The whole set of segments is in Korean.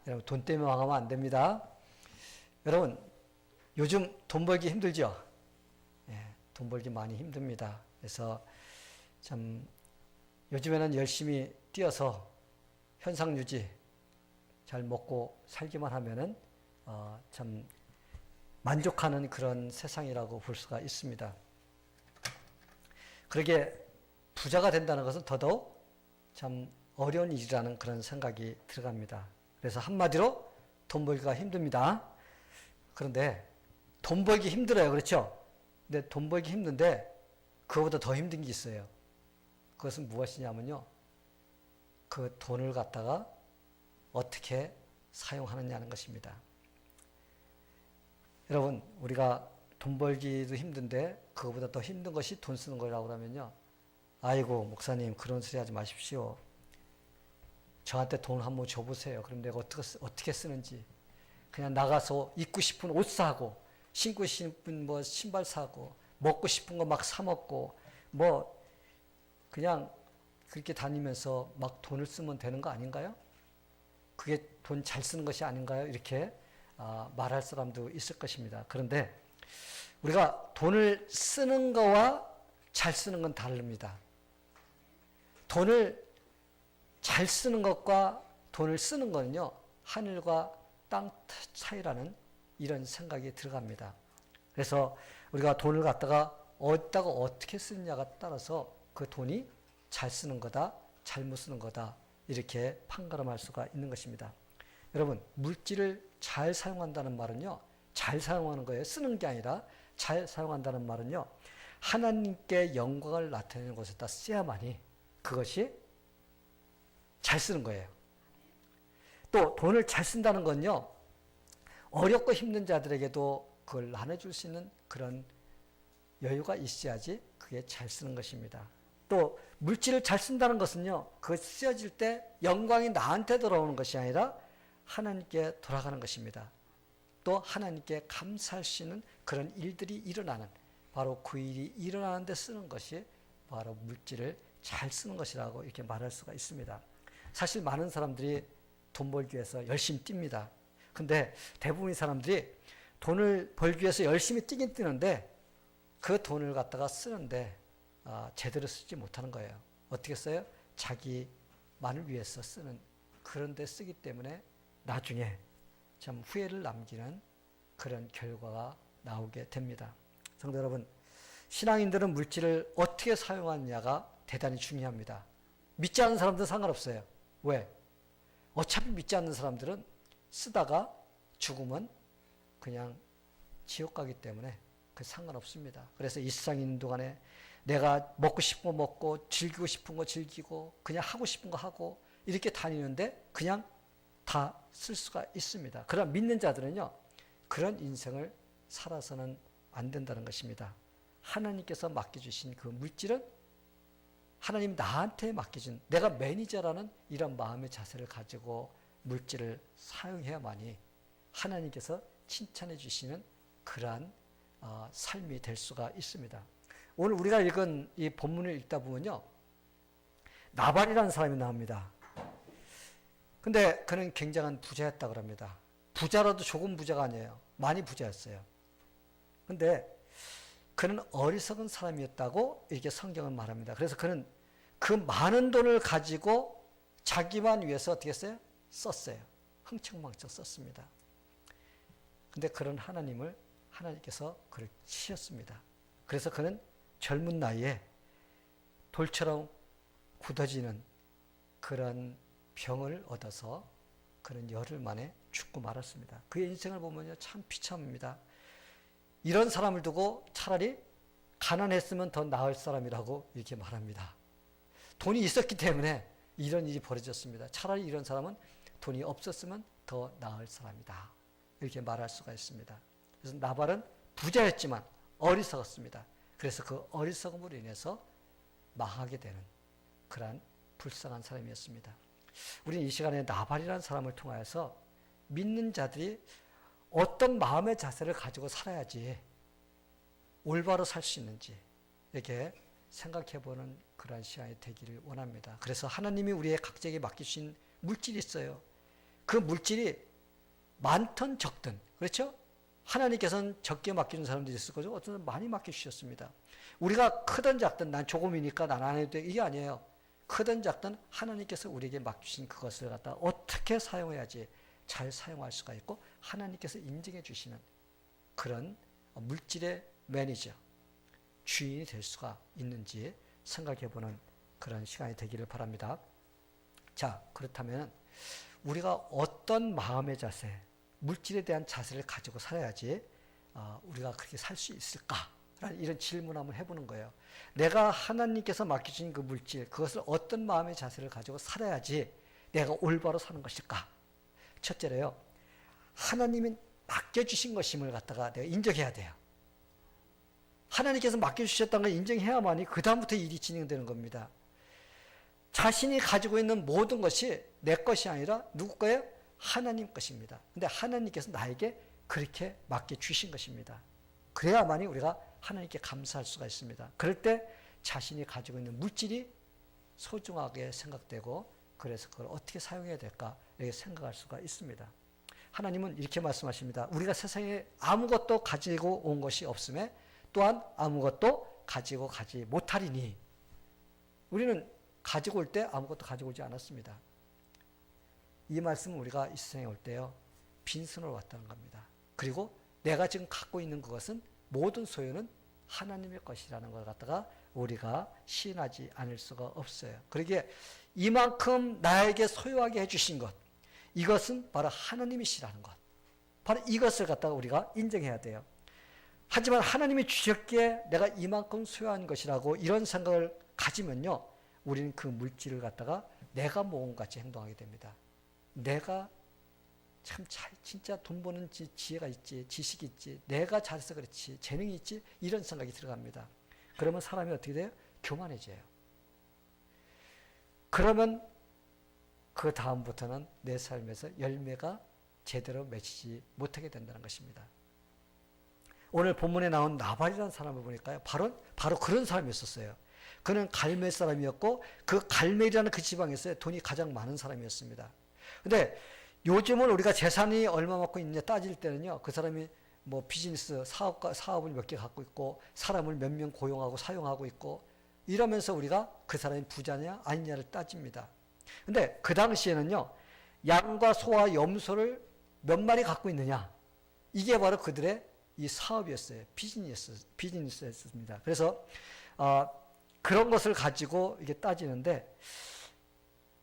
여러분, 돈 때문에 망하면 안 됩니다. 여러분, 요즘 돈 벌기 힘들죠? 예, 돈 벌기 많이 힘듭니다. 그래서 참 요즘에는 열심히 뛰어서 현상 유지 잘 먹고 살기만 하면은 참 만족하는 그런 세상이라고 볼 수가 있습니다. 그러게 부자가 된다는 것은 더더욱 참 어려운 일이라는 그런 생각이 들어갑니다. 그래서 한마디로 돈 벌기가 힘듭니다. 그런데 돈 벌기 힘들어요. 그렇죠? 근데 돈 벌기 힘든데 그거보다 더 힘든 게 있어요. 그것은 무엇이냐면요. 그 돈을 갖다가 어떻게 사용하느냐는 것입니다. 여러분, 우리가 돈 벌기도 힘든데 그거보다 더 힘든 것이 돈 쓰는 거라고 그러면요. 아이고, 목사님, 그런 소리 하지 마십시오. 저한테 돈 한번 줘보세요. 그럼 내가 어떻게 쓰는지. 그냥 나가서 입고 싶은 옷 사고, 신고 싶은 뭐 신발 사고, 먹고 싶은 거 막 사먹고, 뭐, 그냥 그렇게 다니면서 막 돈을 쓰면 되는 거 아닌가요? 그게 돈 잘 쓰는 것이 아닌가요? 이렇게 말할 사람도 있을 것입니다. 그런데 우리가 돈을 쓰는 거와 잘 쓰는 건 다릅니다. 돈을 잘 쓰는 것과 돈을 쓰는 거는요, 하늘과 땅 차이라는 이런 생각이 들어갑니다. 그래서 우리가 돈을 갖다가 어디다가 어떻게 쓰느냐가 따라서 그 돈이 잘 쓰는 거다, 잘못 쓰는 거다, 이렇게 판가름할 수가 있는 것입니다. 여러분, 물질을 잘 사용한다는 말은요, 잘 사용하는 거예요. 쓰는 게 아니라 잘 사용한다는 말은요, 하나님께 영광을 나타내는 곳에다 써야만이 그것이 잘 쓰는 거예요. 또 돈을 잘 쓴다는 건요, 어렵고 힘든 자들에게도 그걸 나눠줄 수 있는 그런 여유가 있어야지 그게 잘 쓰는 것입니다. 또 물질을 잘 쓴다는 것은요, 그 쓰여질 때 영광이 나한테 돌아오는 것이 아니라 하나님께 돌아가는 것입니다. 또 하나님께 감사할 수 있는 그런 일들이 일어나는, 바로 그 일이 일어나는 데 쓰는 것이 바로 물질을 잘 쓰는 것이라고 이렇게 말할 수가 있습니다. 사실 많은 사람들이 돈 벌기 위해서 열심히 뜁니다. 근데 대부분의 사람들이 돈을 벌기 위해서 열심히 뛰긴 뛰는데 그 돈을 갖다가 쓰는데 제대로 쓰지 못하는 거예요. 어떻게 써요? 자기만을 위해서 쓰는, 그런 데 쓰기 때문에 나중에 참 후회를 남기는 그런 결과가 나오게 됩니다. 성도 여러분, 신앙인들은 물질을 어떻게 사용하느냐가 대단히 중요합니다. 믿지 않는 사람들은 상관없어요. 왜? 어차피 믿지 않는 사람들은 쓰다가 죽으면 그냥 지옥 가기 때문에 그 상관없습니다. 그래서 이 세상에 있는 동안에 내가 먹고 싶은 거 먹고 즐기고 싶은 거 즐기고 그냥 하고 싶은 거 하고 이렇게 다니는데 그냥 다 쓸 수가 있습니다. 그러나 믿는 자들은요, 그런 인생을 살아서는 안 된다는 것입니다. 하나님께서 맡겨주신 그 물질은 하나님 나한테 맡겨준, 내가 매니저라는 이런 마음의 자세를 가지고 물질을 사용해야만이 하나님께서 칭찬해 주시는 그러한 삶이 될 수가 있습니다. 오늘 우리가 읽은 이 본문을 읽다 보면요, 나발이라는 사람이 나옵니다. 근데 그는 굉장한 부자였다고 합니다. 부자라도 조금 부자가 아니에요. 많이 부자였어요. 근데 그는 어리석은 사람이었다고 이렇게 성경은 말합니다. 그래서 그는 그 많은 돈을 가지고 자기만 위해서 어떻게 했어요? 썼어요. 흥청망청 썼습니다. 근데 그런 하나님을 하나님께서 그를 치셨습니다. 그래서 그는 젊은 나이에 돌처럼 굳어지는 그런 병을 얻어서 그는 열흘 만에 죽고 말았습니다. 그의 인생을 보면요, 참 비참합니다. 이런 사람을 두고 차라리 가난했으면 더 나을 사람이라고 이렇게 말합니다. 돈이 있었기 때문에 이런 일이 벌어졌습니다. 차라리 이런 사람은 돈이 없었으면 더 나을 사람이다, 이렇게 말할 수가 있습니다. 그래서 나발은 부자였지만 어리석었습니다. 그래서 그 어리석음으로 인해서 망하게 되는 그러한 불쌍한 사람이었습니다. 우리는 이 시간에 나발이라는 사람을 통하여서 믿는 자들이 어떤 마음의 자세를 가지고 살아야지 올바로 살 수 있는지 이렇게 생각해보는 그러한 시간이 되기를 원합니다. 그래서 하나님이 우리의 각자에게 맡기신 물질이 있어요. 그 물질이 많든 적든, 그렇죠? 하나님께서는 적게 맡기는 사람들이 있을 거죠. 어떤 사람 많이 맡겨주셨습니다. 우리가 크든 작든 난 조금이니까 난 안 해도 돼. 이게 아니에요. 크든 작든 하나님께서 우리에게 맡기신 그것을 갖다 어떻게 사용해야지 잘 사용할 수가 있고 하나님께서 인정해 주시는 그런 물질의 매니저, 주인이 될 수가 있는지 생각해보는 그런 시간이 되기를 바랍니다. 자, 그렇다면 우리가 어떤 마음의 자세, 물질에 대한 자세를 가지고 살아야지 우리가 그렇게 살 수 있을까라는 이런 질문 한번 해보는 거예요. 내가 하나님께서 맡겨주신 그 물질, 그것을 어떤 마음의 자세를 가지고 살아야지 내가 올바로 사는 것일까? 첫째로요, 하나님이 맡겨주신 것임을 갖다가 내가 인정해야 돼요. 하나님께서 맡겨주셨다는 걸 인정해야만이 그 다음부터 일이 진행되는 겁니다. 자신이 가지고 있는 모든 것이 내 것이 아니라 누구 거예요? 하나님 것입니다. 근데 하나님께서 나에게 그렇게 맡겨주신 것입니다. 그래야만이 우리가 하나님께 감사할 수가 있습니다. 그럴 때 자신이 가지고 있는 물질이 소중하게 생각되고 그래서 그걸 어떻게 사용해야 될까 이렇게 생각할 수가 있습니다. 하나님은 이렇게 말씀하십니다. 우리가 세상에 아무것도 가지고 온 것이 없음에 또한 아무것도 가지고 가지 못하리니 우리는 가지고 올 때 아무것도 가지고 오지 않았습니다. 이 말씀은 우리가 이 세상에 올 때요, 빈손으로 왔다는 겁니다. 그리고 내가 지금 갖고 있는 그것은 모든 소유는 하나님의 것이라는 걸 갖다가 우리가 시인하지 않을 수가 없어요. 그러기에 이만큼 나에게 소유하게 해주신 것, 이것은 바로 하나님이시라는 것, 바로 이것을 갖다가 우리가 인정해야 돼요. 하지만 하나님이 주셨기에 내가 이만큼 소유한 것이라고 이런 생각을 가지면요, 우리는 그 물질을 갖다가 내가 모은 것 같이 행동하게 됩니다. 내가 참 진짜 돈 버는 지혜가 있지, 지식이 있지, 내가 잘해서 그렇지, 재능이 있지, 이런 생각이 들어갑니다. 그러면 사람이 어떻게 돼요? 교만해져요. 그러면 그 다음부터는 내 삶에서 열매가 제대로 맺히지 못하게 된다는 것입니다. 오늘 본문에 나온 나발이라는 사람을 보니까요, 바로 그런 사람이었어요. 그는 갈멜 사람이었고 그 갈멜이라는 그 지방에서 돈이 가장 많은 사람이었습니다. 근데 요즘은 우리가 재산이 얼마만큼 있느냐 따질 때는요, 그 사람이 뭐 비즈니스 사업을 몇 개 갖고 있고 사람을 몇 명 고용하고 사용하고 있고 이러면서 우리가 그 사람이 부자냐 아니냐를 따집니다. 근데 그 당시에는요, 양과 소와 염소를 몇 마리 갖고 있느냐, 이게 바로 그들의 이 사업이었어요. 비즈니스였습니다. 그래서 그런 것을 가지고 이게 따지는데,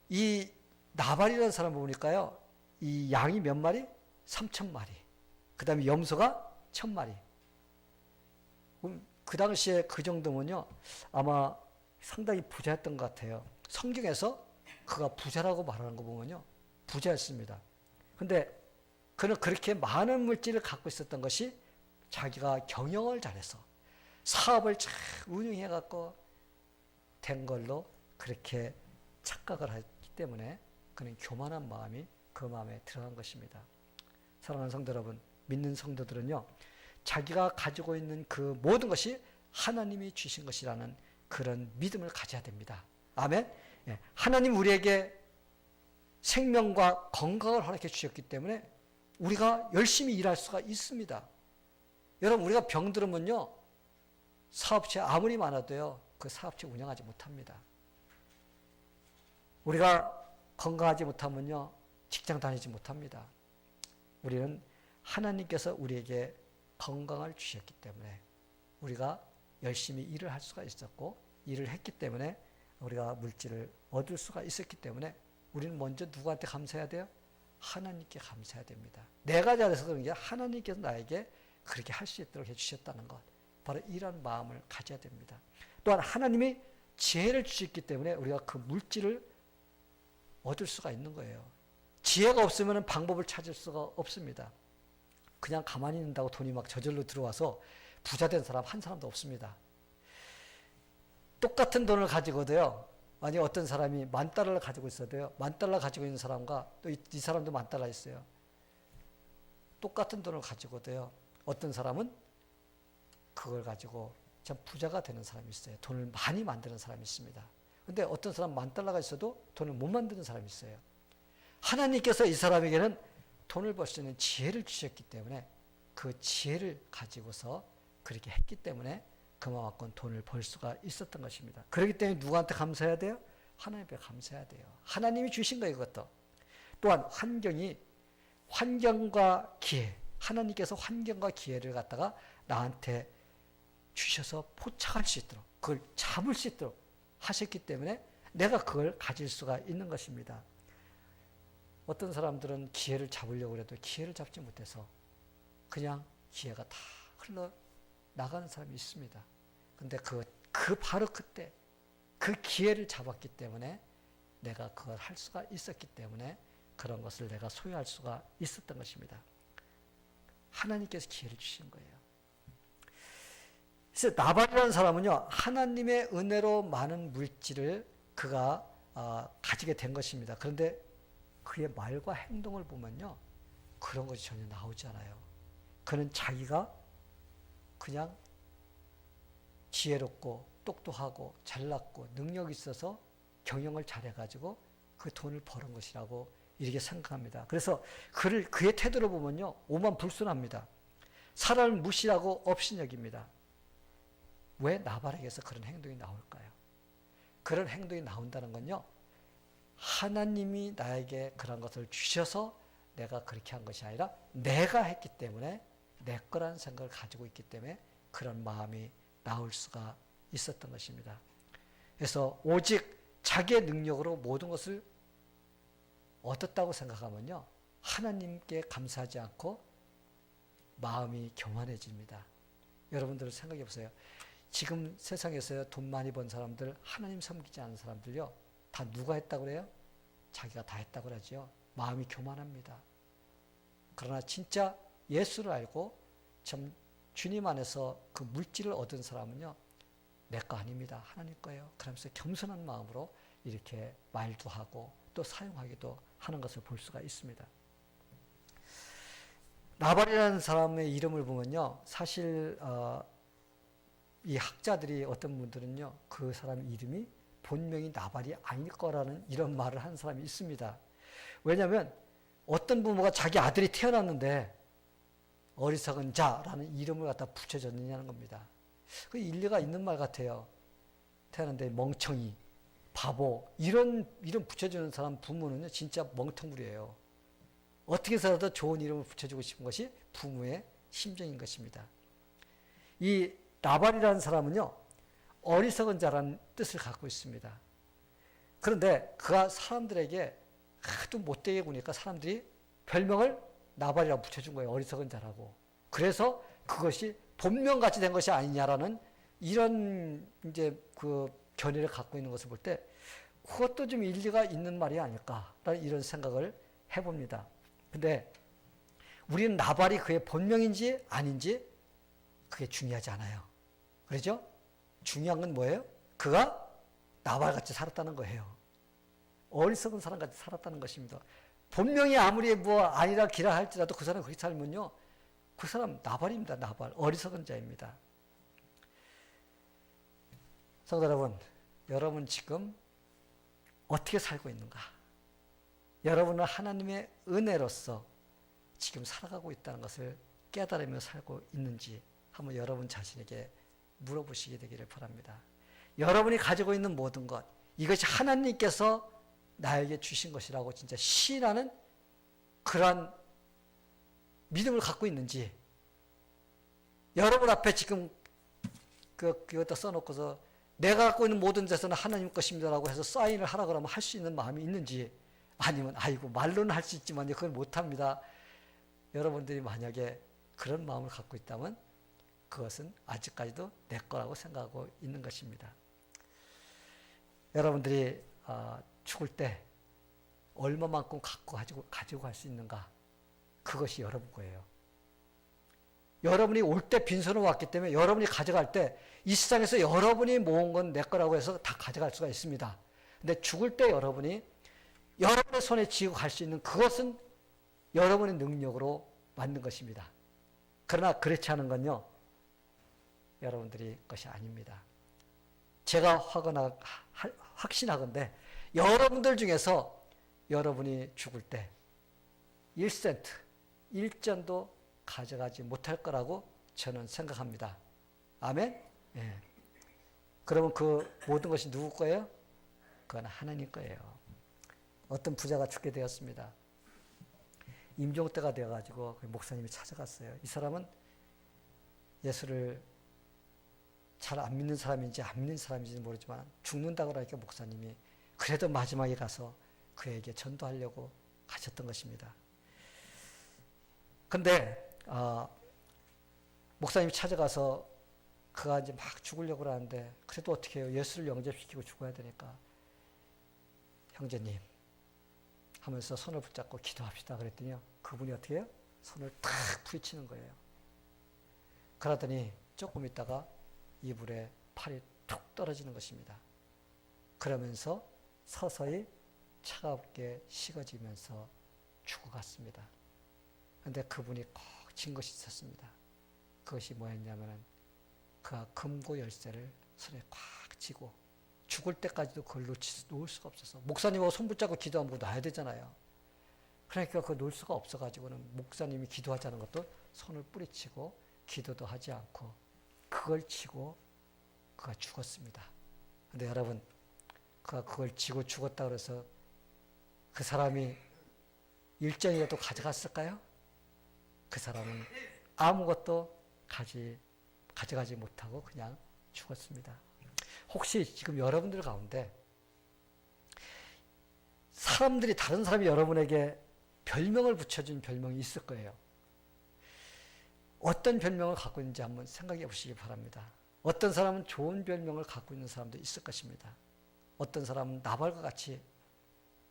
이 나발이라는 사람을 보니까요, 이 양이 몇 마리? 3,000마리. 그 다음에 염소가 1,000마리. 그 당시에 그 정도면요, 아마 상당히 부자였던 것 같아요. 성경에서 그가 부자라고 말하는 거 보면요, 부자였습니다. 근데 그는 그렇게 많은 물질을 갖고 있었던 것이 자기가 경영을 잘해서 사업을 잘 운영해갖고 된 걸로 그렇게 착각을 했기 때문에 그는 교만한 마음이 그 마음에 들어간 것입니다. 사랑하는 성도 여러분, 믿는 성도들은요, 자기가 가지고 있는 그 모든 것이 하나님이 주신 것이라는 그런 믿음을 가져야 됩니다. 아멘. 예, 하나님 우리에게 생명과 건강을 허락해 주셨기 때문에 우리가 열심히 일할 수가 있습니다. 여러분, 우리가 병들으면요, 사업체 아무리 많아도요, 그 사업체 운영하지 못합니다. 우리가 건강하지 못하면요, 직장 다니지 못합니다. 우리는 하나님께서 우리에게 건강을 주셨기 때문에 우리가 열심히 일을 할 수가 있었고, 일을 했기 때문에 우리가 물질을 얻을 수가 있었기 때문에 우리는 먼저 누구한테 감사해야 돼요? 하나님께 감사해야 됩니다. 내가 잘해서 그런 게 하나님께서 나에게 그렇게 할 수 있도록 해주셨다는 것, 바로 이런 마음을 가져야 됩니다. 또한 하나님이 지혜를 주셨기 때문에 우리가 그 물질을 얻을 수가 있는 거예요. 지혜가 없으면 방법을 찾을 수가 없습니다. 그냥 가만히 있는다고 돈이 막 저절로 들어와서 부자 된 사람 한 사람도 없습니다. 똑같은 돈을 가지고도요, 만약 어떤 사람이 $10,000를 가지고 있어도요, $10,000 가지고 있는 사람과 또 이 사람도 $10,000 있어요. 똑같은 돈을 가지고도요, 어떤 사람은 그걸 가지고 참 부자가 되는 사람이 있어요. 돈을 많이 만드는 사람이 있습니다. 근데 어떤 사람 $10,000가 있어도 돈을 못 만드는 사람이 있어요. 하나님께서 이 사람에게는 돈을 벌 수 있는 지혜를 주셨기 때문에 그 지혜를 가지고서 그렇게 했기 때문에 그만큼 돈을 벌 수가 있었던 것입니다. 그렇기 때문에 누구한테 감사해야 돼요? 하나님께 감사해야 돼요. 하나님이 주신 거예요, 그것도. 또한 환경과 기회, 하나님께서 환경과 기회를 갖다가 나한테 주셔서 포착할 수 있도록, 그걸 잡을 수 있도록 하셨기 때문에 내가 그걸 가질 수가 있는 것입니다. 어떤 사람들은 기회를 잡으려고 해도 기회를 잡지 못해서 그냥 기회가 다 흘러나가는 사람이 있습니다. 근데 바로 그때 그 기회를 잡았기 때문에 내가 그걸 할 수가 있었기 때문에 그런 것을 내가 소유할 수가 있었던 것입니다. 하나님께서 기회를 주신 거예요. 그래서 나발이라는 사람은요, 하나님의 은혜로 많은 물질을 그가 가지게 된 것입니다. 그런데 그의 말과 행동을 보면요, 그런 것이 전혀 나오지 않아요. 그는 자기가 그냥 지혜롭고 똑똑하고 잘났고 능력이 있어서 경영을 잘해가지고 그 돈을 버는 것이라고 이렇게 생각합니다. 그래서 그의 태도를 보면요, 오만불순합니다. 사람을 무시하고 업신여깁니다. 왜 나발에게서 그런 행동이 나올까요? 그런 행동이 나온다는 건요, 하나님이 나에게 그런 것을 주셔서 내가 그렇게 한 것이 아니라 내가 했기 때문에 내 거라는 생각을 가지고 있기 때문에 그런 마음이 나올 수가 있었던 것입니다. 그래서 오직 자기의 능력으로 모든 것을 얻었다고 생각하면요, 하나님께 감사하지 않고 마음이 교만해집니다. 여러분들 생각해 보세요. 지금 세상에서 돈 많이 번 사람들, 하나님 섬기지 않는 사람들요, 다 누가 했다고 그래요? 자기가 다 했다고 그러죠. 마음이 교만합니다. 그러나 진짜 예수를 알고 참 주님 안에서 그 물질을 얻은 사람은요, 내 거 아닙니다. 하나님 거예요. 그러면서 겸손한 마음으로 이렇게 말도 하고 또 사용하기도 하는 것을 볼 수가 있습니다. 나발이라는 사람의 이름을 보면요, 사실 이 학자들이 어떤 분들은요, 그 사람 이름이 본명이 나발이 아닐 거라는 이런 말을 하는 사람이 있습니다. 왜냐하면 어떤 부모가 자기 아들이 태어났는데 어리석은 자라는 이름을 갖다 붙여줬느냐는 겁니다. 그 일리가 있는 말 같아요. 태어났는데 멍청이, 바보 이런 이름 붙여주는 사람 부모는요, 진짜 멍텅구리예요. 어떻게 해서라도 좋은 이름을 붙여주고 싶은 것이 부모의 심정인 것입니다. 이 나발이라는 사람은요, 어리석은 자라는 뜻을 갖고 있습니다. 그런데 그가 사람들에게 하도 못되게 구니까 사람들이 별명을 나발이라고 붙여준 거예요. 어리석은 자라고. 그래서 그것이 본명같이 된 것이 아니냐라는 이런 이제 그 견해를 갖고 있는 것을 볼 때 그것도 좀 일리가 있는 말이 아닐까라는 이런 생각을 해봅니다. 근데 우리는 나발이 그의 본명인지 아닌지 그게 중요하지 않아요. 그렇죠? 중요한 건 뭐예요? 그가 나발같이 살았다는 거예요. 어리석은 사람같이 살았다는 것입니다. 본명이 아무리 뭐 아니라 기라 할지라도 그 사람 그렇게 살면요, 그 사람 나발입니다. 나발. 어리석은 자입니다. 성도 여러분, 여러분 지금 어떻게 살고 있는가? 여러분은 하나님의 은혜로서 지금 살아가고 있다는 것을 깨달으며 살고 있는지 한번 여러분 자신에게 물어보시게 되기를 바랍니다. 여러분이 가지고 있는 모든 것, 이것이 하나님께서 나에게 주신 것이라고 진짜 신하는 그러한 믿음을 갖고 있는지, 여러분 앞에 지금 그것다 써놓고서 내가 갖고 있는 모든 재산은 하나님 것입니다라고 해서 사인을 하라 그러면 할 수 있는 마음이 있는지, 아니면 아이고 말로는 할 수 있지만 그걸 못합니다. 여러분들이 만약에 그런 마음을 갖고 있다면 그것은 아직까지도 내 거라고 생각하고 있는 것입니다. 여러분들이 죽을 때 얼마만큼 가지고 갈 수 있는가, 그것이 여러분 거예요. 여러분이 올 때 빈손으로 왔기 때문에 여러분이 가져갈 때 이 세상에서 여러분이 모은 건 내 거라고 해서 다 가져갈 수가 있습니다. 근데 죽을 때 여러분이 여러분의 손에 쥐고 갈 수 있는 그것은 여러분의 능력으로 만든 것입니다. 그러나 그렇지 않은 건요, 여러분들이 것이 아닙니다. 제가 확신하건대 여러분들 중에서 여러분이 죽을 때 1센트, 1전도 가져가지 못할 거라고 저는 생각합니다. 아멘? 예. 그러면 그 모든 것이 누구 거예요? 그건 하나님 거예요. 어떤 부자가 죽게 되었습니다. 임종 때가 되어가지고 목사님이 찾아갔어요. 이 사람은 예수를 잘 안 믿는 사람인지 안 믿는 사람인지는 모르지만 죽는다고 하니까 목사님이 그래도 마지막에 가서 그에게 전도하려고 가셨던 것입니다. 근데 목사님이 찾아가서 그가 이제 막 죽으려고 하는데 그래도 어떻게 해요? 예수를 영접시키고 죽어야 되니까 형제님 하면서 손을 붙잡고 기도합시다 그랬더니요. 그분이 어떻게 해요? 손을 탁 부딪히는 거예요. 그러더니 조금 있다가 이불에 팔이 툭 떨어지는 것입니다. 그러면서 서서히 차갑게 식어지면서 죽어갔습니다. 그런데 그분이 꼭 진 것이 있었습니다. 그것이 뭐였냐면은 그가 금고 열쇠를 손에 꽉 쥐고 죽을 때까지도 그걸 놓을 수가 없어서 목사님하고 손 붙잡고 기도하면 놔야 되잖아요. 그러니까 그걸 놓을 수가 없어가지고는 목사님이 기도하자는 것도 손을 뿌리치고 기도도 하지 않고 그걸 치고 그가 죽었습니다. 근데 여러분 그가 그걸 쥐고 죽었다 그래서 그 사람이 일정이라도 가져갔을까요? 그 사람은 아무것도 가져가지 못하고 그냥 죽었습니다. 혹시 지금 여러분들 가운데 사람들이 다른 사람이 여러분에게 별명을 붙여준 별명이 있을 거예요. 어떤 별명을 갖고 있는지 한번 생각해 보시기 바랍니다. 어떤 사람은 좋은 별명을 갖고 있는 사람도 있을 것입니다. 어떤 사람은 나발과 같이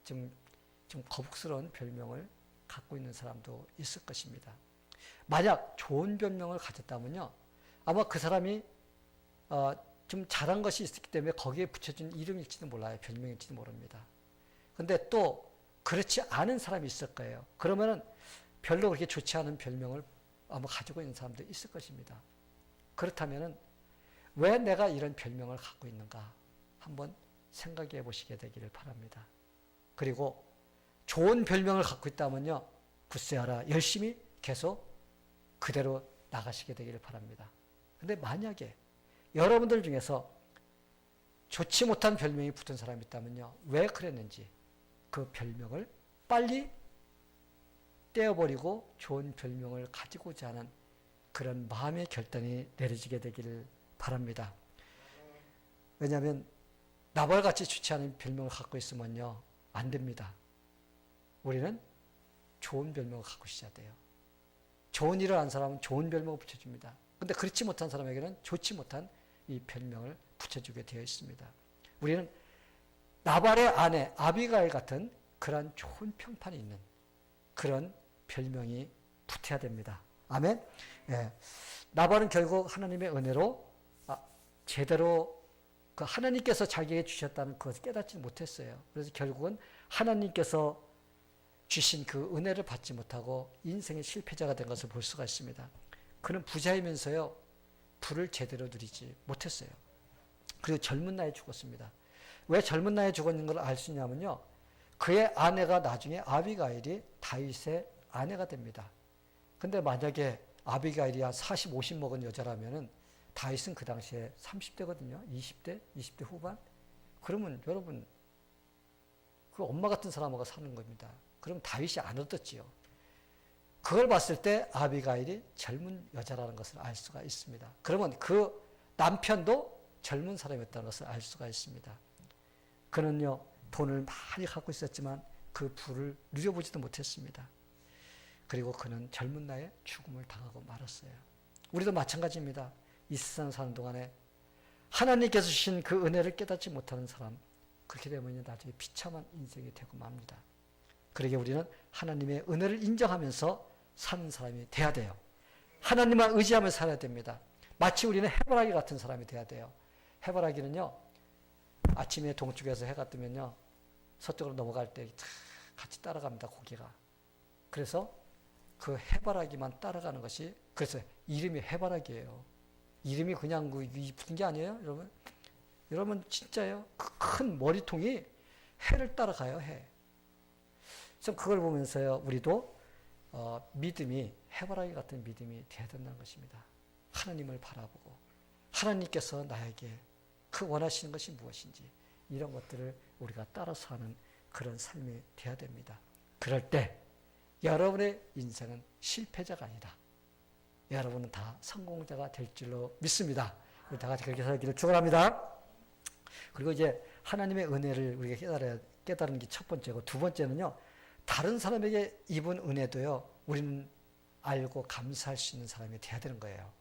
좀 거북스러운 별명을 갖고 있는 사람도 있을 것입니다. 만약 좋은 별명을 가졌다면요. 아마 그 사람이 좀 잘한 것이 있었기 때문에 거기에 붙여준 이름일지도 몰라요. 별명일지도 모릅니다. 근데 또 그렇지 않은 사람이 있을 거예요. 그러면은 별로 그렇게 좋지 않은 별명을 아마 가지고 있는 사람도 있을 것입니다. 그렇다면은 왜 내가 이런 별명을 갖고 있는가 한번 생각해 보시게 되기를 바랍니다. 그리고 좋은 별명을 갖고 있다면요. 굳세하라 열심히 계속 그대로 나가시게 되기를 바랍니다. 근데 만약에 여러분들 중에서 좋지 못한 별명이 붙은 사람이 있다면요. 왜 그랬는지 그 별명을 빨리 떼어버리고 좋은 별명을 가지고자 하는 그런 마음의 결단이 내려지게 되기를 바랍니다. 왜냐하면 나발같이 좋지 않은 별명을 갖고 있으면요. 안 됩니다. 우리는 좋은 별명을 갖고 있어야 돼요. 좋은 일을 한 사람은 좋은 별명을 붙여줍니다. 근데 그렇지 못한 사람에게는 좋지 못한 이 별명을 붙여주게 되어 있습니다. 우리는 나발의 아내 아비가일 같은 그러한 좋은 평판이 있는 그런 별명이 붙어야 됩니다. 아멘. 예. 나발은 결국 하나님의 은혜로 제대로 그 하나님께서 자기에게 주셨다는 것을 깨닫지 못했어요. 그래서 결국은 하나님께서 주신 그 은혜를 받지 못하고 인생의 실패자가 된 것을 볼 수가 있습니다. 그는 부자이면서요 부를 제대로 누리지 못했어요. 그리고 젊은 나이에 죽었습니다. 왜 젊은 나이에 죽었는 걸 알 수 있냐면요. 그의 아내가 나중에 아비가일이 다윗의 아내가 됩니다. 근데 만약에 아비가일이 한 40, 50 먹은 여자라면은 다윗은 그 당시에 30대거든요. 20대 후반. 그러면 여러분 그 엄마 같은 사람하고 사는 겁니다. 그럼 다윗이 안 얻었지요. 그걸 봤을 때 아비가일이 젊은 여자라는 것을 알 수가 있습니다. 그러면 그 남편도 젊은 사람이었다는 것을 알 수가 있습니다. 그는요 돈을 많이 갖고 있었지만 그 부를 누려보지도 못했습니다. 그리고 그는 젊은 나이에 죽음을 당하고 말았어요. 우리도 마찬가지입니다. 이 세상 사는 동안에 하나님께서 주신 그 은혜를 깨닫지 못하는 사람, 그렇게 되면 나중에 비참한 인생이 되고 맙니다. 그러기에 우리는 하나님의 은혜를 인정하면서 사는 사람이 돼야 돼요. 하나님만 의지하며 살아야 됩니다. 마치 우리는 해바라기 같은 사람이 돼야 돼요. 해바라기는요, 아침에 동쪽에서 해가 뜨면요, 서쪽으로 넘어갈 때 같이 따라갑니다, 고기가. 그래서 그 해바라기만 따라가는 것이, 그래서 이름이 해바라기예요. 이름이 그냥 붙은 게 아니에요, 여러분. 여러분, 진짜요? 그 큰 머리통이 해를 따라가요, 해. 좀 그걸 보면서요, 우리도 믿음이 해바라기 같은 믿음이 되어야 된다는 것입니다. 하나님을 바라보고 하나님께서 나에게 그 원하시는 것이 무엇인지 이런 것들을 우리가 따라서 하는 그런 삶이 되어야 됩니다. 그럴 때 여러분의 인생은 실패자가 아니라 여러분은 다 성공자가 될 줄로 믿습니다. 우리 다 같이 그렇게 살기를 축원합니다. 그리고 이제 하나님의 은혜를 우리가 깨달은 게 첫 번째고, 두 번째는요, 다른 사람에게 입은 은혜도요, 우리는 알고 감사할 수 있는 사람이 되어야 되는 거예요.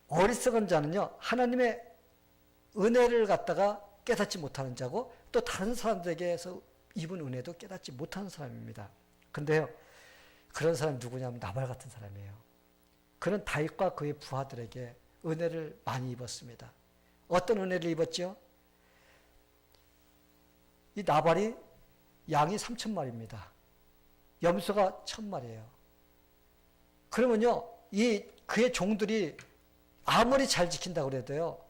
어리석은 자는요, 하나님의 은혜를 갖다가 깨닫지 못하는 자고, 또 다른 사람들에게서 입은 은혜도 깨닫지 못하는 사람입니다. 근데요, 그런 사람이 누구냐면 나발 같은 사람이에요. 그는 다윗과 그의 부하들에게 은혜를 많이 입었습니다. 어떤 은혜를 입었죠? 이 나발이 양이 3,000마리입니다. 염소가 1,000마리예요. 그러면요, 그의 종들이 아무리 잘 지킨다고 해도요,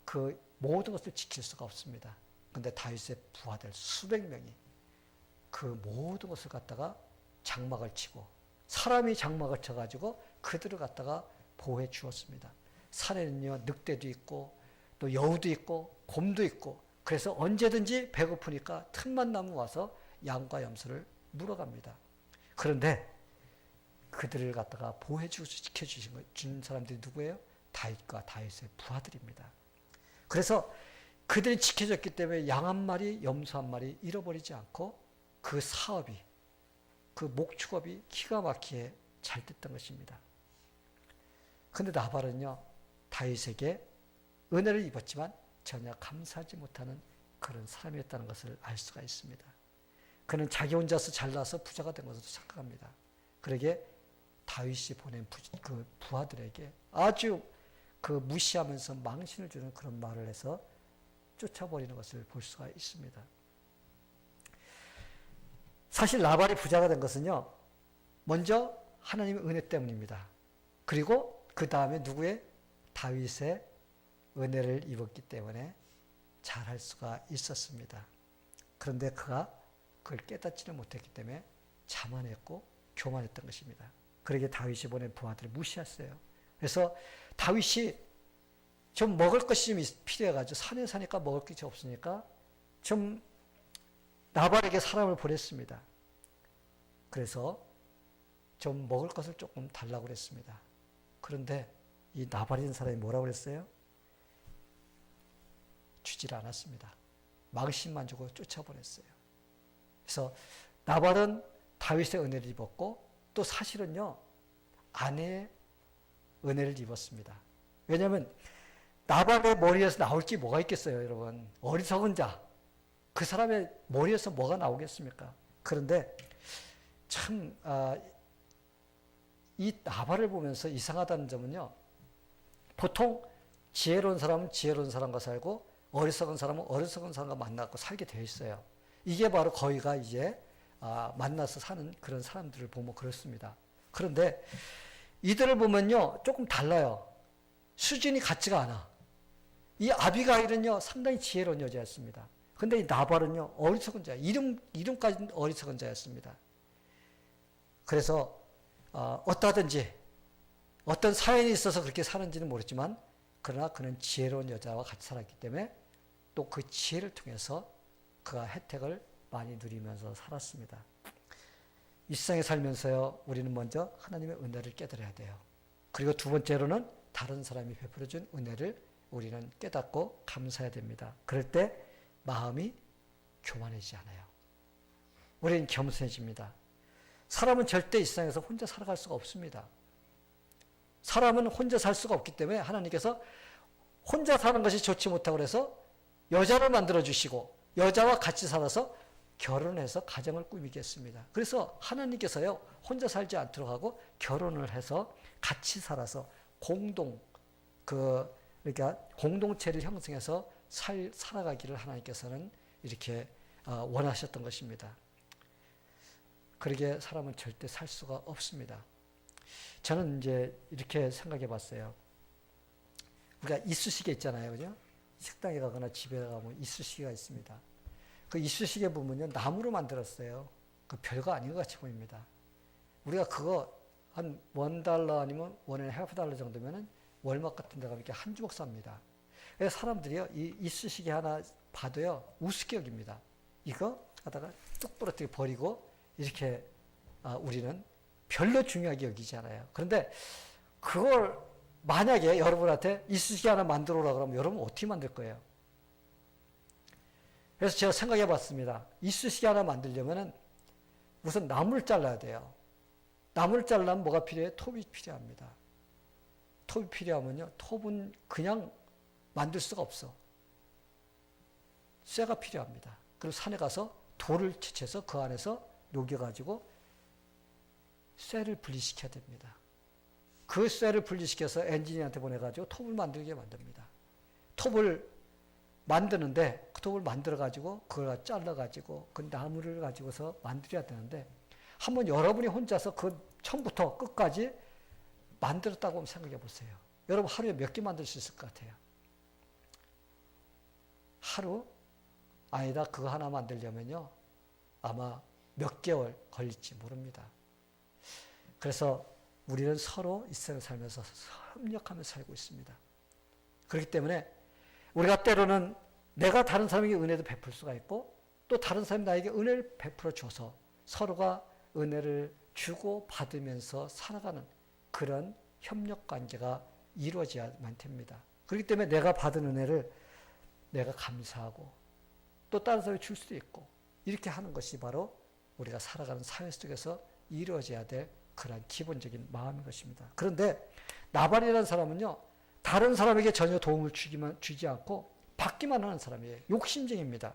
그 모든 것을 지킬 수가 없습니다. 근데 다윗의 부하들 수백 명이 그 모든 것을 갖다가 장막을 치고, 사람이 장막을 쳐가지고 그들을 갖다가 보호해 주었습니다. 산에는요, 늑대도 있고 또 여우도 있고 곰도 있고, 그래서 언제든지 배고프니까 틈만 나면 와서 양과 염소를 물어갑니다. 그런데 그들을 갖다가 보호해주고 지켜주신 사람들이 누구예요? 다윗과 다윗의 부하들입니다. 그래서 그들이 지켜줬기 때문에 양 한 마리, 염소 한 마리 잃어버리지 않고 그 사업이, 그 목축업이 기가 막히게 잘 됐던 것입니다. 그런데 나발은요, 다윗에게 은혜를 입었지만 전혀 감사하지 못하는 그런 사람이었다는 것을 알 수가 있습니다. 그는 자기 혼자서 잘나서 부자가 된 것으로 생각합니다. 그러게 다윗이 보낸 그 부하들에게 아주 그 무시하면서 망신을 주는 그런 말을 해서 쫓아버리는 것을 볼 수가 있습니다. 사실 나발이 부자가 된 것은요, 먼저 하나님의 은혜 때문입니다. 그리고 그 다음에 누구의? 다윗의 은혜를 입었기 때문에 잘할 수가 있었습니다. 그런데 그가 그걸 깨닫지를 못했기 때문에 자만했고 교만했던 것입니다. 그러기에 다윗이 보낸 부하들을 무시했어요. 그래서 다윗이 좀 먹을 것이 좀 필요해가지고 산에 사니까 먹을 것이 없으니까 좀 나발에게 사람을 보냈습니다. 그래서 좀 먹을 것을 조금 달라고 그랬습니다. 그런데 이 나발이라는 사람이 뭐라고 그랬어요? 주질 않았습니다. 망신만 주고 쫓아보냈어요. 그래서 나발은 다윗의 은혜를 입었고, 또 사실은요, 아내의 은혜를 입었습니다. 왜냐하면 나발의 머리에서 나올 게 뭐가 있겠어요, 여러분. 어리석은 자, 그 사람의 머리에서 뭐가 나오겠습니까? 그런데 참 이 나발을 보면서 이상하다는 점은요, 보통 지혜로운 사람은 지혜로운 사람과 살고 어리석은 사람은 어리석은 사람과 만나고 살게 되어 있어요. 이게 바로 거의가 이제 만나서 사는 그런 사람들을 보면 그렇습니다. 그런데 이들을 보면요, 조금 달라요. 수준이 같지가 않아. 이 아비가일은요, 상당히 지혜로운 여자였습니다. 근데 이 나발은요, 어리석은 자, 이름까지는 어리석은 자였습니다. 그래서 어떠하든지 어떤 사연이 있어서 그렇게 사는지는 모르지만, 그러나 그는 지혜로운 여자와 같이 살았기 때문에 또 그 지혜를 통해서 그가 혜택을 많이 누리면서 살았습니다. 이 세상에 살면서요, 우리는 먼저 하나님의 은혜를 깨달아야 돼요. 그리고 두 번째로는 다른 사람이 베풀어준 은혜를 우리는 깨닫고 감사해야 됩니다. 그럴 때 마음이 교만해지지 않아요. 우리는 겸손해집니다. 사람은 절대 이 세상에서 혼자 살아갈 수가 없습니다. 사람은 혼자 살 수가 없기 때문에 하나님께서 혼자 사는 것이 좋지 못하고 그래서 여자를 만들어 주시고 여자와 같이 살아서 결혼해서 가정을 꾸미게 했습니다. 그래서 하나님께서요, 혼자 살지 않도록 하고 결혼을 해서 같이 살아서 그러니까 공동체를 형성해서 살아가기를 하나님께서는 이렇게 원하셨던 것입니다. 그러게 사람은 절대 살 수가 없습니다. 저는 이제 이렇게 생각해 봤어요. 우리가 이쑤시개 있잖아요. 그죠? 식당에 가거나 집에 가면 이쑤시개가 있습니다. 그 이쑤시개 보면요, 나무로 만들었어요. 그 별거 아닌 것 같이 보입니다. 우리가 그거 한 $1 아니면 $1.50 정도면은 월마트 같은 데 가면 이렇게 한 주먹 삽니다. 그래서 사람들이요, 이 이쑤시개 하나 봐도요, 우습게 여깁니다. 이거 하다가 뚝 부러뜨려 버리고 이렇게 우리는 별로 중요하게 여기지 않아요. 그런데 그걸 만약에 여러분한테 이쑤시개 하나 만들어 오라 그러면 여러분 어떻게 만들 거예요? 그래서 제가 생각해 봤습니다. 이쑤시개 하나 만들려면은 우선 나무를 잘라야 돼요. 나무를 잘라면 뭐가 필요해? 톱이 필요합니다. 톱이 필요하면요, 톱은 그냥 만들 수가 없어. 쇠가 필요합니다. 그리고 산에 가서 돌을 채취해서 그 안에서 녹여가지고 쇠를 분리시켜야 됩니다. 그 쇠를 분리시켜서 엔지니어한테 보내가지고 톱을 만들게 만듭니다. 톱을 만드는데 그 톱을 만들어가지고 그걸 잘라가지고 그 나무를 가지고서 만들어야 되는데 한번 여러분이 혼자서 그 처음부터 끝까지 만들었다고 생각해 보세요. 여러분 하루에 몇 개 만들 수 있을 것 같아요? 하루? 아니다. 그거 하나 만들려면요, 아마 몇 개월 걸릴지 모릅니다. 그래서 우리는 서로 이 세상을 살면서 협력하면서 살고 있습니다. 그렇기 때문에 우리가 때로는 내가 다른 사람에게 은혜도 베풀 수가 있고 또 다른 사람이 나에게 은혜를 베풀어 줘서 서로가 은혜를 주고 받으면서 살아가는 그런 협력 관계가 이루어져야만 됩니다. 그렇기 때문에 내가 받은 은혜를 내가 감사하고 또 다른 사람이 줄 수도 있고 이렇게 하는 것이 바로 우리가 살아가는 사회 속에서 이루어져야 될 그런 기본적인 마음인 것입니다. 그런데 나발이라는 사람은요, 다른 사람에게 전혀 도움을 주지 않고 받기만 하는 사람이에요. 욕심쟁입니다.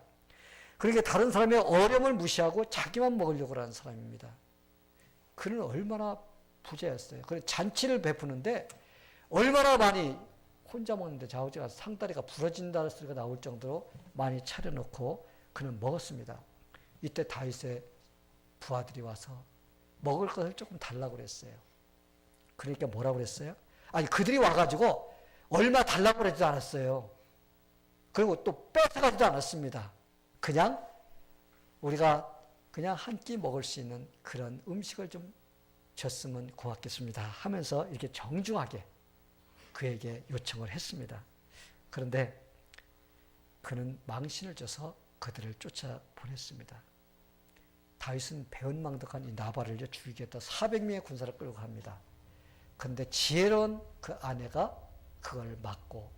그러니까 다른 사람의 어려움을 무시하고 자기만 먹으려고 하는 사람입니다. 그는 얼마나 부자였어요. 그래서 잔치를 베푸는데 얼마나 많이 혼자 먹는데 좌우지가 상다리가 부러진다는 소리가 나올 정도로 많이 차려놓고 그는 먹었습니다. 이때 다윗의 부하들이 와서 먹을 것을 조금 달라고 그랬어요. 그러니까 뭐라고 그랬어요? 아니, 그들이 와가지고 얼마 달라고 그러지도 않았어요. 그리고 또 뺏어가지도 않았습니다. 그냥 우리가 그냥 한 끼 먹을 수 있는 그런 음식을 좀 줬으면 고맙겠습니다 하면서 이렇게 정중하게 그에게 요청을 했습니다. 그런데 그는 망신을 줘서 그들을 쫓아보냈습니다. 다윗은 배은망덕한 이 나발을 죽이겠다 400명의 군사를 끌고 갑니다. 그런데 지혜로운 그 아내가 그걸 막고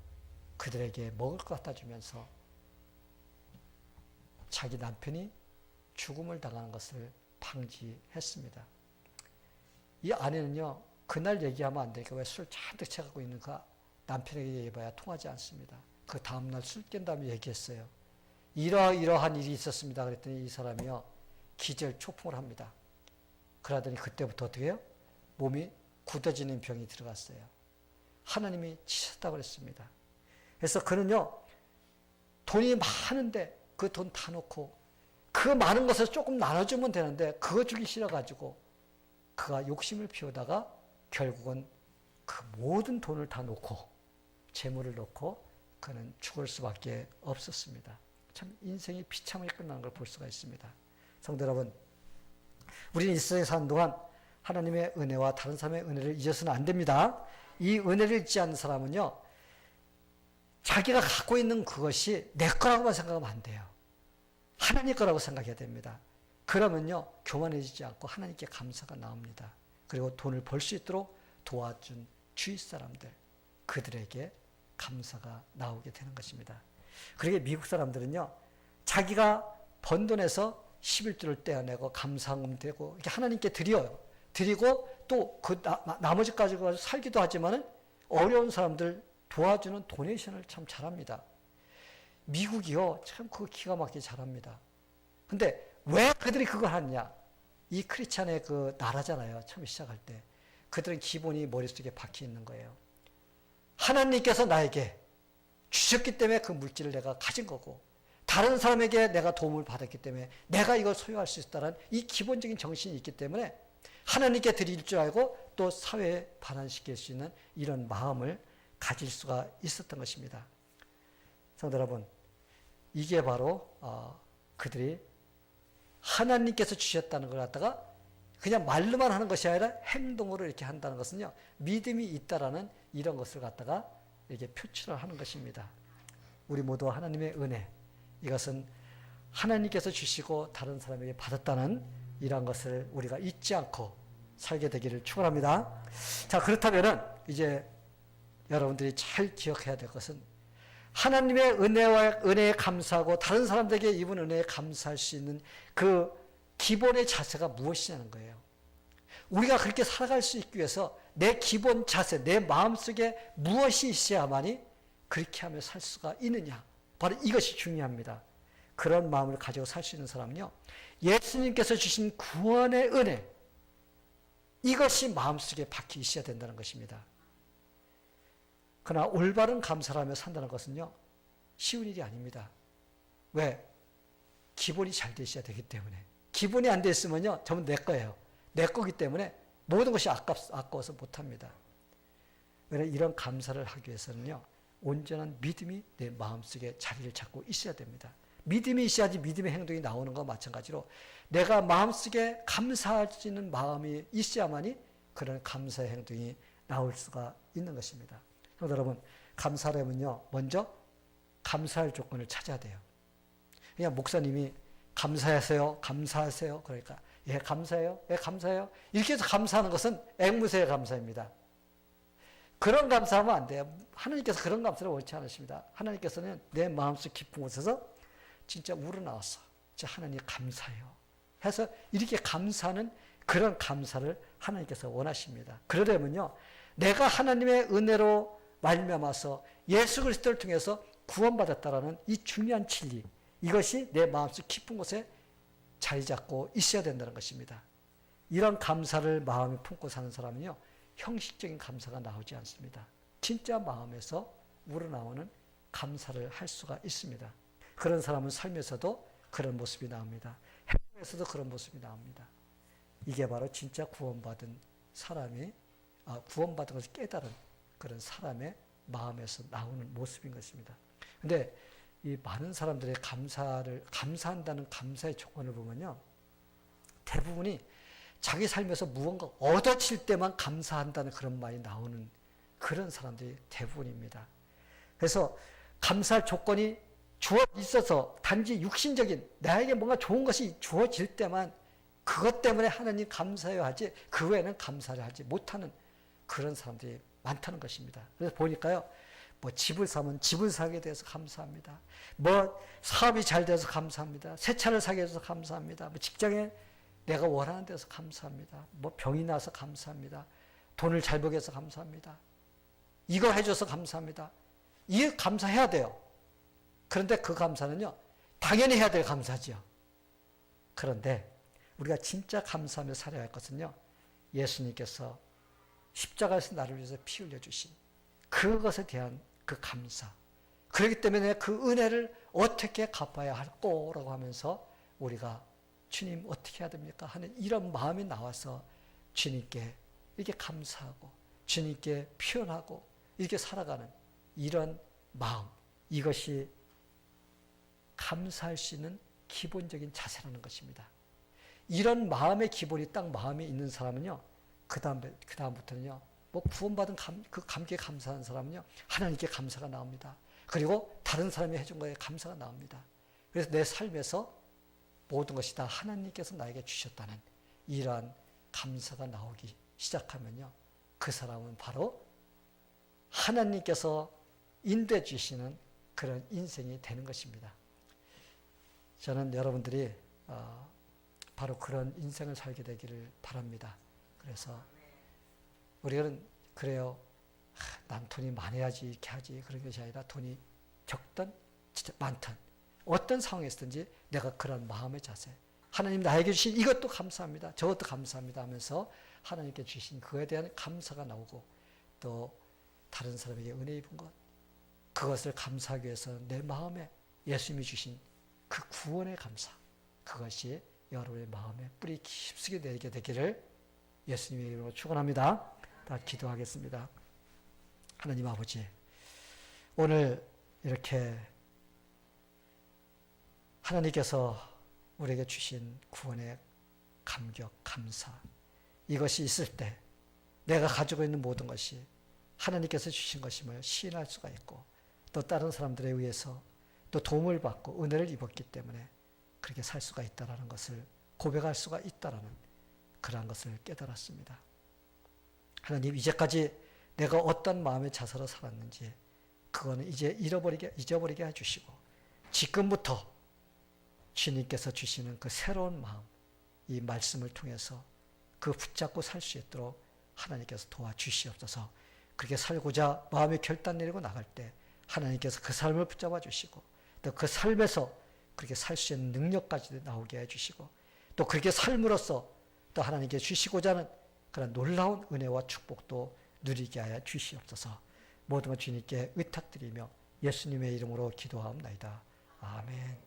그들에게 먹을 것 갖다 주면서 자기 남편이 죽음을 당하는 것을 방지했습니다. 이 아내는요, 그날 얘기하면 안 되니까 왜 술 잔뜩 채갖고 있는 그 남편에게 얘기해봐야 통하지 않습니다. 그 다음날 술 깬 다음에 얘기했어요. 이러한 일이 있었습니다. 그랬더니 이 사람이요, 기절초풍을 합니다. 그러더니 그때부터 어떻게 해요? 몸이 굳어지는 병이 들어갔어요. 하나님이 치셨다고 그랬습니다. 그래서 그는요, 돈이 많은데 그 돈 다 놓고 그 많은 것을 조금 나눠주면 되는데 그거 주기 싫어가지고 그가 욕심을 피우다가 결국은 그 모든 돈을 다 놓고 재물을 놓고 그는 죽을 수밖에 없었습니다. 참 인생이 비참하게 끝나는 걸 볼 수가 있습니다. 성도 여러분, 우리는 이 세상에 사는 동안 하나님의 은혜와 다른 사람의 은혜를 잊어서는 안 됩니다. 이 은혜를 잊지 않는 사람은요, 자기가 갖고 있는 그것이 내 거라고만 생각하면 안 돼요. 하나님 거라고 생각해야 됩니다. 그러면요, 교만해지지 않고 하나님께 감사가 나옵니다. 그리고 돈을 벌 수 있도록 도와준 주위 사람들, 그들에게 감사가 나오게 되는 것입니다. 그러게 미국 사람들은요, 자기가 번 돈에서 11조를 떼어내고 감사금 되고 이렇게 하나님께 드려요. 드리고 또 그 나머지 가지고 살기도 하지만은 어려운 사람들 도와주는 도네이션을 참 잘합니다. 미국이요, 참 그거 기가 막히게 잘합니다. 근데 왜 그들이 그걸 하느냐? 이 크리스찬의 그 나라잖아요. 처음 시작할 때. 그들은 기본이 머릿속에 박혀 있는 거예요. 하나님께서 나에게 주셨기 때문에 그 물질을 내가 가진 거고, 다른 사람에게 내가 도움을 받았기 때문에 내가 이걸 소유할 수 있다는 이 기본적인 정신이 있기 때문에 하나님께 드릴 줄 알고 또 사회에 반환시킬 수 있는 이런 마음을 가질 수가 있었던 것입니다. 성도 여러분, 이게 바로 그들이 하나님께서 주셨다는 걸 갖다가 그냥 말로만 하는 것이 아니라 행동으로 이렇게 한다는 것은요, 믿음이 있다라는 이런 것을 갖다가 이렇게 표출을 하는 것입니다. 우리 모두 하나님의 은혜, 이것은 하나님께서 주시고 다른 사람에게 받았다는 이런 것을 우리가 잊지 않고 살게 되기를 축원합니다. 자, 그렇다면은 이제 여러분들이 잘 기억해야 될 것은 하나님의 은혜에 감사하고 다른 사람들에게 입은 은혜에 감사할 수 있는 그 기본의 자세가 무엇이냐는 거예요. 우리가 그렇게 살아갈 수 있기 위해서 내 기본 자세, 내 마음속에 무엇이 있어야만이 그렇게 하며 살 수가 있느냐. 바로 이것이 중요합니다. 그런 마음을 가지고 살 수 있는 사람은요, 예수님께서 주신 구원의 은혜, 이것이 마음속에 박혀 있어야 된다는 것입니다. 그러나 올바른 감사를 하며 산다는 것은요, 쉬운 일이 아닙니다. 왜? 기본이 잘 되셔야 되기 때문에. 기본이 안 돼 있으면요, 전부 내 거예요. 내 거기 때문에 모든 것이 아까워서 못합니다. 왜냐하면 이런 감사를 하기 위해서는요, 온전한 믿음이 내 마음속에 자리를 잡고 있어야 됩니다. 믿음이 있어야지 믿음의 행동이 나오는 것과 마찬가지로 내가 마음속에 감사하지는 마음이 있어야만이 그런 감사의 행동이 나올 수가 있는 것입니다. 여러분, 감사하려면요, 먼저 감사할 조건을 찾아야 돼요. 그냥 목사님이 감사하세요, 감사하세요. 그러니까 예, 감사해요, 예, 감사해요. 이렇게 해서 감사하는 것은 앵무새의 감사입니다. 그런 감사하면 안 돼요. 하나님께서 그런 감사를 원치 않으십니다. 하나님께서는 내 마음속 깊은 곳에서 진짜 우러나와서 하나님 감사해요 해서 이렇게 감사하는 그런 감사를 하나님께서 원하십니다. 그러려면요, 내가 하나님의 은혜로 말미암아서 예수 그리스도를 통해서 구원받았다라는 이 중요한 진리, 이것이 내 마음속 깊은 곳에 자리 잡고 있어야 된다는 것입니다. 이런 감사를 마음에 품고 사는 사람은요, 형식적인 감사가 나오지 않습니다. 진짜 마음에서 우러나오는 감사를 할 수가 있습니다. 그런 사람은 삶에서도 그런 모습이 나옵니다. 행동에서도 그런 모습이 나옵니다. 이게 바로 진짜 구원받은 사람이 구원받은 것을 깨달은 그런 사람의 마음에서 나오는 모습인 것입니다. 근데 이 많은 사람들의 감사한다는 감사의 조건을 보면요, 대부분이 자기 삶에서 무언가 얻어질 때만 감사한다는 그런 말이 나오는 그런 사람들이 대부분입니다. 그래서 감사할 조건이 주어 있어서 단지 육신적인 나에게 뭔가 좋은 것이 주어질 때만 그것 때문에 하나님 감사해야 하지 그 외에는 감사를 하지 못하는 그런 사람들이 많다는 것입니다. 그래서 보니까요, 뭐 집을 사면 집을 사게 돼서 감사합니다. 뭐 사업이 잘 돼서 감사합니다. 새 차를 사게 돼서 감사합니다. 뭐 직장에 내가 원하는 데서 감사합니다. 뭐 병이 나서 감사합니다. 돈을 잘 벌게 해서 감사합니다. 이거 해줘서 감사합니다. 이게 감사해야 돼요. 그런데 그 감사는요, 당연히 해야 될 감사지요. 그런데 우리가 진짜 감사하며 살아야 할 것은요, 예수님께서 십자가에서 나를 위해서 피 흘려주신 그것에 대한 그 감사. 그렇기 때문에 그 은혜를 어떻게 갚아야 할꼬라고 하면서 우리가 주님 어떻게 해야 됩니까? 하는 이런 마음이 나와서 주님께 이렇게 감사하고 주님께 표현하고 이렇게 살아가는 이런 마음, 이것이 감사할 수 있는 기본적인 자세라는 것입니다. 이런 마음의 기본이 딱 마음에 있는 사람은요, 그 다음부터는요, 뭐 구원받은 그 감기에 감사하는 사람은요, 하나님께 감사가 나옵니다. 그리고 다른 사람이 해준 거에 감사가 나옵니다. 그래서 내 삶에서 모든 것이 다 하나님께서 나에게 주셨다는 이러한 감사가 나오기 시작하면요, 그 사람은 바로 하나님께서 인도해 주시는 그런 인생이 되는 것입니다. 저는 여러분들이 바로 그런 인생을 살게 되기를 바랍니다. 그래서 우리는 그래요, 난 돈이 많아야지 이렇게 하지, 그런 것이 아니라 돈이 적든 진짜 많든 어떤 상황에서든지 내가 그런 마음의 자세, 하나님 나에게 주신 이것도 감사합니다, 저것도 감사합니다 하면서 하나님께 주신 그에 대한 감사가 나오고, 또 다른 사람에게 은혜 입은 것, 그것을 감사하기 위해서 내 마음에 예수님이 주신 그 구원의 감사, 그것이 여러분의 마음에 뿌리 깊숙이 내리게 되기를 예수님의 이름으로 축원합니다. 다 기도하겠습니다. 하나님 아버지, 오늘 이렇게 하나님께서 우리에게 주신 구원의 감격, 감사, 이것이 있을 때 내가 가지고 있는 모든 것이 하나님께서 주신 것임을 시인할 수가 있고, 또 다른 사람들에 의해서 또 도움을 받고 은혜를 입었기 때문에 그렇게 살 수가 있다는 것을 고백할 수가 있다는 그러한 것을 깨달았습니다. 하나님, 이제까지 내가 어떤 마음의 자세로 살았는지 그거는 이제 잊어버리게 해주시고, 지금부터 주님께서 주시는 그 새로운 마음, 이 말씀을 통해서 그 붙잡고 살 수 있도록 하나님께서 도와주시옵소서. 그렇게 살고자 마음의 결단 내리고 나갈 때 하나님께서 그 삶을 붙잡아 주시고, 또 그 삶에서 그렇게 살 수 있는 능력까지 나오게 해주시고, 또 그렇게 삶으로써 또 하나님께 주시고자 하는 그런 놀라운 은혜와 축복도 누리게 하여 주시옵소서. 모든 것 주님께 의탁드리며 예수님의 이름으로 기도하옵나이다. 아멘.